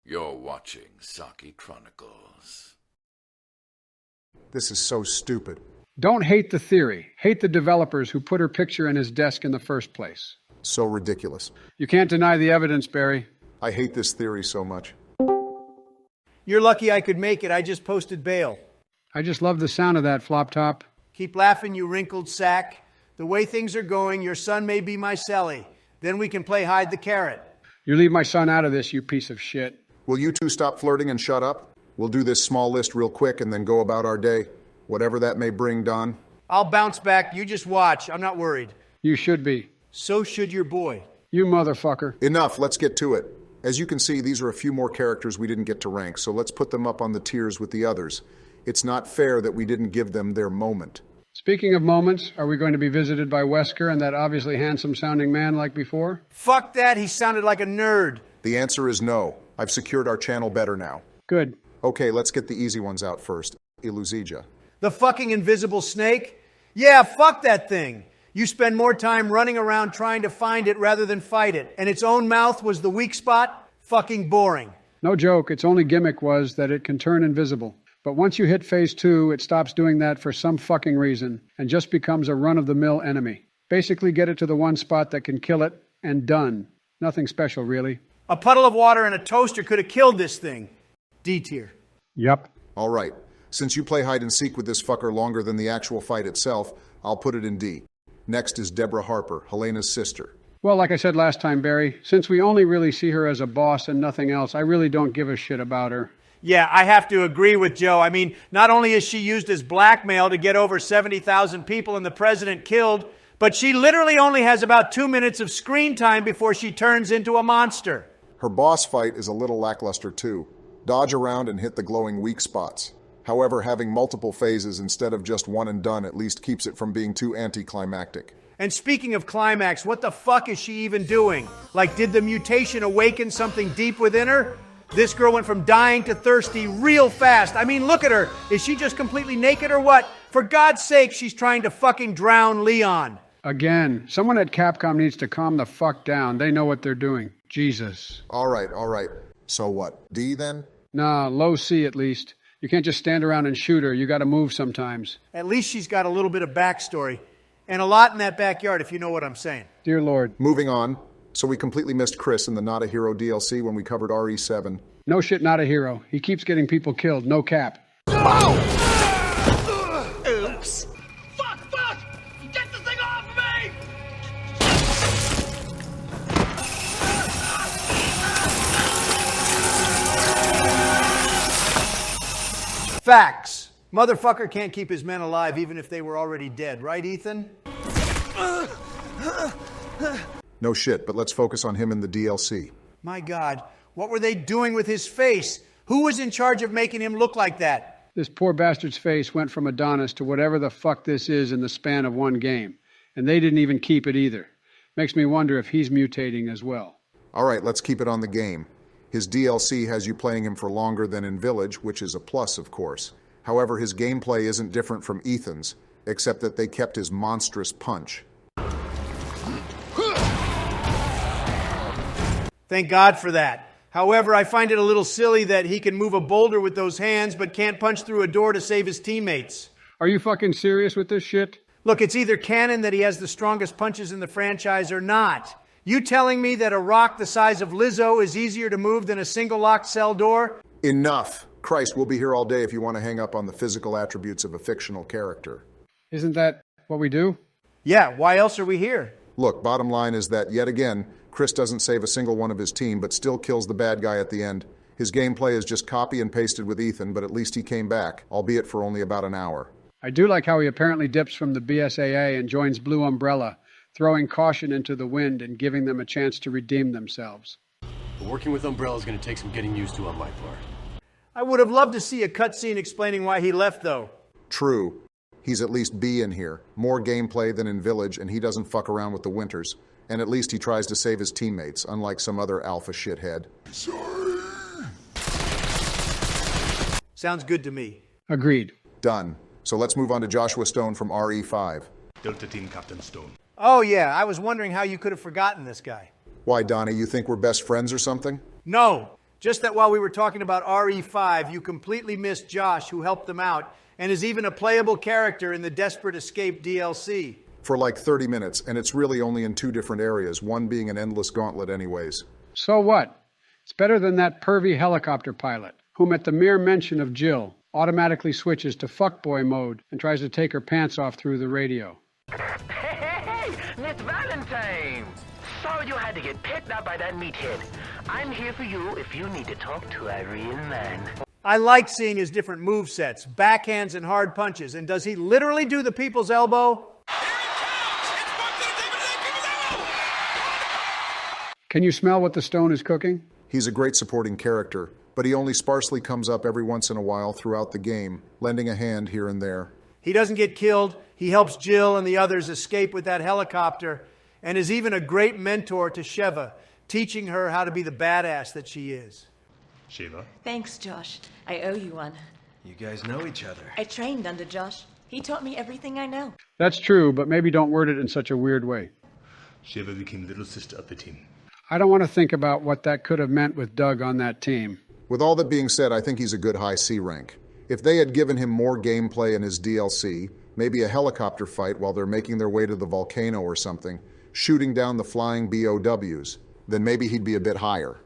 You're watching Saki Chronicles. This is so stupid. Don't hate the theory. Hate the developers who put her picture in his desk in the first place. So ridiculous. You can't deny the evidence, Barry. I hate this theory so much. You're lucky I could make it. I just posted bail. I just love the sound of that, Flop Top. Keep laughing, you wrinkled sack. The way things are going, your son may be my celly. Then we can play hide the carrot. You leave my son out of this, you piece of shit. Will you two stop flirting and shut up? We'll do this small list real quick and then go about our day. Whatever that may bring, Don. I'll bounce back. You just watch. I'm not worried. You should be. So should your boy. You motherfucker. Enough, let's get to it. As you can see, these are a few more characters we didn't get to rank, so let's put them up on the tiers with the others. It's not fair that we didn't give them their moment. Speaking of moments, are we going to be visited by Wesker and that obviously handsome-sounding man like before? Fuck that. He sounded like a nerd. The answer is no. I've secured our channel better now. Good. Okay, let's get the easy ones out first. Iluzija. The fucking invisible snake? Yeah, fuck that thing. You spend more time running around trying to find it rather than fight it. And its own mouth was the weak spot? Fucking boring. No joke, its only gimmick was that it can turn invisible. But once you hit phase 2, it stops doing that for some fucking reason and just becomes a run-of-the-mill enemy. Basically get it to the one spot that can kill it, and done. Nothing special, really. A puddle of water and a toaster could have killed this thing. D tier. Yep. All right. Since you play hide and seek with this fucker longer than the actual fight itself, I'll put it in D. Next is Deborah Harper, Helena's sister. Well, like I said last time, Barry, since we only really see her as a boss and nothing else, I really don't give a shit about her. Yeah, I have to agree with Joe. I mean, not only is she used as blackmail to get over 70,000 people and the president killed, but she literally only has about 2 minutes of screen time before she turns into a monster. Her boss fight is a little lackluster too. Dodge around and hit the glowing weak spots. However, having multiple phases instead of just one and done at least keeps it from being too anticlimactic. And speaking of climax, what the fuck is she even doing? Like, did the mutation awaken something deep within her? This girl went from dying to thirsty real fast. I mean, look at her. Is she just completely naked or what? For God's sake, she's trying to fucking drown Leon. Again, someone at Capcom needs to calm the fuck down. They know what they're doing. Jesus. All right. So what, D then? Nah, low C at least. You can't just stand around and shoot her. You gotta move sometimes. At least she's got a little bit of backstory. And a lot in that backyard, if you know what I'm saying. Dear Lord. Moving on. So we completely missed Chris in the Not a Hero DLC when we covered RE7. No shit, not a hero. He keeps getting people killed, no cap. Oops. Fuck! Get the thing off me! Facts. Motherfucker can't keep his men alive even if they were already dead. Right, Ethan? No shit, but let's focus on him in the DLC. My God, what were they doing with his face? Who was in charge of making him look like that? This poor bastard's face went from Adonis to whatever the fuck this is in the span of one game. And they didn't even keep it either. Makes me wonder if he's mutating as well. All right, let's keep it on the game. His DLC has you playing him for longer than in Village, which is a plus, of course. However, his gameplay isn't different from Ethan's, except that they kept his monstrous punch. Thank God for that. However, I find it a little silly that he can move a boulder with those hands but can't punch through a door to save his teammates. Are you fucking serious with this shit? Look, it's either canon that he has the strongest punches in the franchise or not. You telling me that a rock the size of Lizzo is easier to move than a single locked cell door? Enough! Christ, we'll be here all day if you want to hang up on the physical attributes of a fictional character. Isn't that what we do? Yeah, why else are we here? Look, bottom line is that, yet again, Chris doesn't save a single one of his team, but still kills the bad guy at the end. His gameplay is just copy and pasted with Ethan, but at least he came back, albeit for only about an hour. I do like how he apparently dips from the BSAA and joins Blue Umbrella, throwing caution into the wind and giving them a chance to redeem themselves. But working with Umbrella is going to take some getting used to on my part. I would have loved to see a cutscene explaining why he left, though. True. He's at least B in here. More gameplay than in Village, and he doesn't fuck around with the Winters. And at least he tries to save his teammates, unlike some other alpha shithead. Sorry. Sounds good to me. Agreed. Done. So let's move on to Joshua Stone from RE5. Delta Team Captain Stone. Oh, yeah, I was wondering how you could have forgotten this guy. Why, Donnie, you think we're best friends or something? No, Just that while we were talking about RE5, you completely missed Josh, who helped them out, and is even a playable character in the Desperate Escape DLC. For like 30 minutes, and it's really only in 2 different areas, one being an endless gauntlet anyways. So what? It's better than that pervy helicopter pilot, whom at the mere mention of Jill, automatically switches to fuckboy mode and tries to take her pants off through the radio. Hey, Miss Valentine! Sorry you had to get picked up by that meathead. I'm here for you if you need to talk to a real man. I like seeing his different movesets, backhands and hard punches. And does he literally do the people's elbow? Can you smell what the stone is cooking? He's a great supporting character, but he only sparsely comes up every once in a while throughout the game, lending a hand here and there. He doesn't get killed. He helps Jill and the others escape with that helicopter, and is even a great mentor to Sheva, teaching her how to be the badass that she is. Shiva? Thanks, Josh. I owe you one. You guys know each other. I trained under Josh. He taught me everything I know. That's true, but maybe don't word it in such a weird way. Shiva became little sister of the team. I don't want to think about what that could have meant with Doug on that team. With all that being said, I think he's a good high C rank. If they had given him more gameplay in his DLC, maybe a helicopter fight while they're making their way to the volcano or something, shooting down the flying BOWs, then maybe he'd be a bit higher.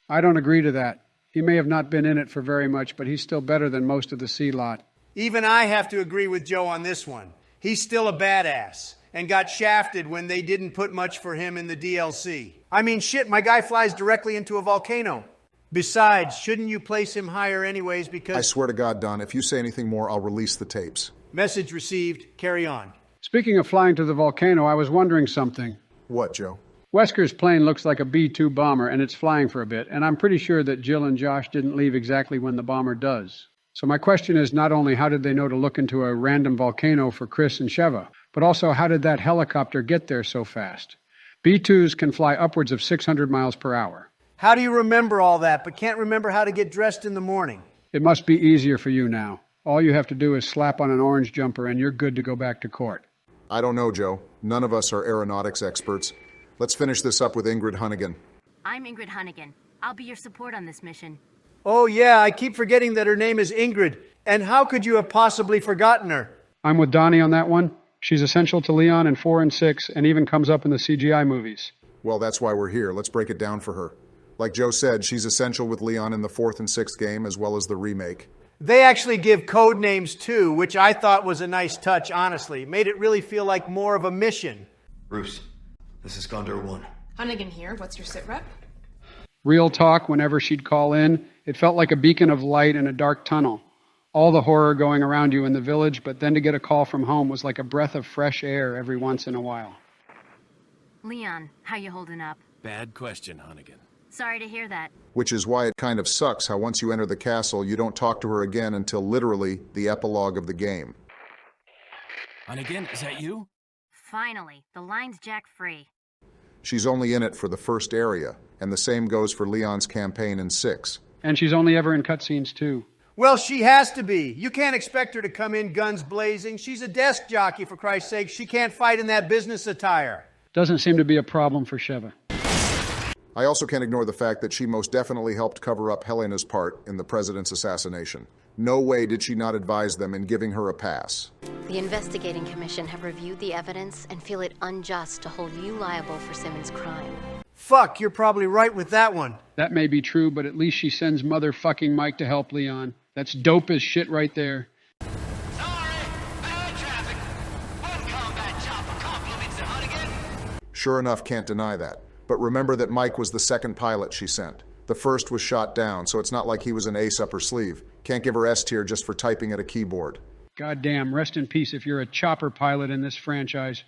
I don't agree to that. He may have not been in it for very much, but he's still better than most of the C lot. Even I have to agree with Joe on this one. He's still a badass, and got shafted when they didn't put much for him in the DLC. I mean, shit, my guy flies directly into a volcano. Besides, shouldn't you place him higher anyways because... I swear to God, Don, if you say anything more, I'll release the tapes. Message received. Carry on. Speaking of flying to the volcano, I was wondering something. What, Joe? Wesker's plane looks like a B-2 bomber, and it's flying for a bit, and I'm pretty sure that Jill and Josh didn't leave exactly when the bomber does. So my question is not only how did they know to look into a random volcano for Chris and Sheva, but also how did that helicopter get there so fast? B-2s can fly upwards of 600 miles per hour. How do you remember all that, but can't remember how to get dressed in the morning? It must be easier for you now. All you have to do is slap on an orange jumper and you're good to go back to court. I don't know, Joe. None of us are aeronautics experts. Let's finish this up with Ingrid Hunnigan. I'm Ingrid Hunnigan. I'll be your support on this mission. Oh yeah, I keep forgetting that her name is Ingrid. And how could you have possibly forgotten her? I'm with Donnie on that one. She's essential to Leon in 4 and 6 and even comes up in the CGI movies. Well, that's why we're here. Let's break it down for her. Like Joe said, she's essential with Leon in the 4th and 6th game, as well as the remake. They actually give code names too, which I thought was a nice touch, honestly. Made it really feel like more of a mission. Bruce, this is Condor 1. Hunnigan here. What's your sit rep? Real talk, whenever she'd call in, it felt like a beacon of light in a dark tunnel. All the horror going around you in the village, but then to get a call from home was like a breath of fresh air every once in a while. Leon, how you holding up? Bad question, Hunnigan. Sorry to hear that. Which is why it kind of sucks how once you enter the castle, you don't talk to her again until literally the epilogue of the game. Hunnigan, is that you? Finally, the line's jack free. She's only in it for the first area, and the same goes for Leon's campaign in 6. And she's only ever in cutscenes too. Well, she has to be. You can't expect her to come in guns blazing. She's a desk jockey, for Christ's sake. She can't fight in that business attire. Doesn't seem to be a problem for Sheva. I also can't ignore the fact that she most definitely helped cover up Helena's part in the president's assassination. No way did she not advise them in giving her a pass. The investigating commission have reviewed the evidence and feel it unjust to hold you liable for Simmons' crime. Fuck, you're probably right with that one. That may be true, but at least she sends motherfucking Mike to help Leon. That's dope as shit right there. Sure enough, can't deny that. But remember that Mike was the second pilot she sent. The first was shot down, so it's not like he was an ace up her sleeve. Can't give her S tier just for typing at a keyboard. Goddamn, rest in peace if you're a chopper pilot in this franchise.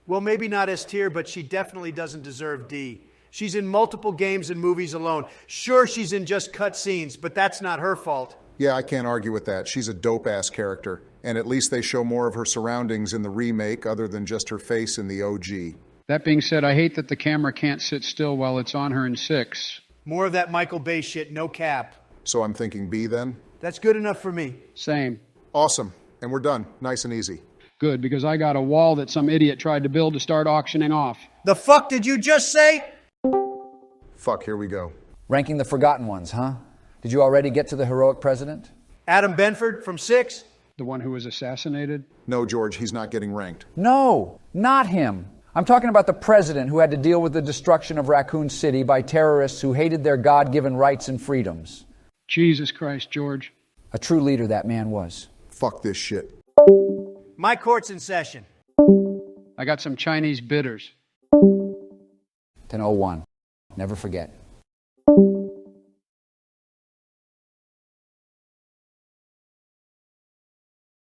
Well, maybe not S tier, but she definitely doesn't deserve D. She's in multiple games and movies alone. Sure, she's in just cut scenes, but that's not her fault. Yeah, I can't argue with that. She's a dope-ass character. And at least they show more of her surroundings in the remake other than just her face in the OG. That being said, I hate that the camera can't sit still while it's on her in 6. More of that Michael Bay shit, no cap. So I'm thinking B then? That's good enough for me. Same. Awesome. And we're done. Nice and easy. Good, because I got a wall that some idiot tried to build to start auctioning off. The fuck did you just say? Fuck, here we go. Ranking the forgotten ones, huh? Did you already get to the heroic president? Adam Benford from 6? The one who was assassinated? No, George, he's not getting ranked. No, not him. I'm talking about the president who had to deal with the destruction of Raccoon City by terrorists who hated their God-given rights and freedoms. Jesus Christ, George. A true leader that man was. Fuck this shit. My court's in session. I got some Chinese bitters. 10:01. Never forget.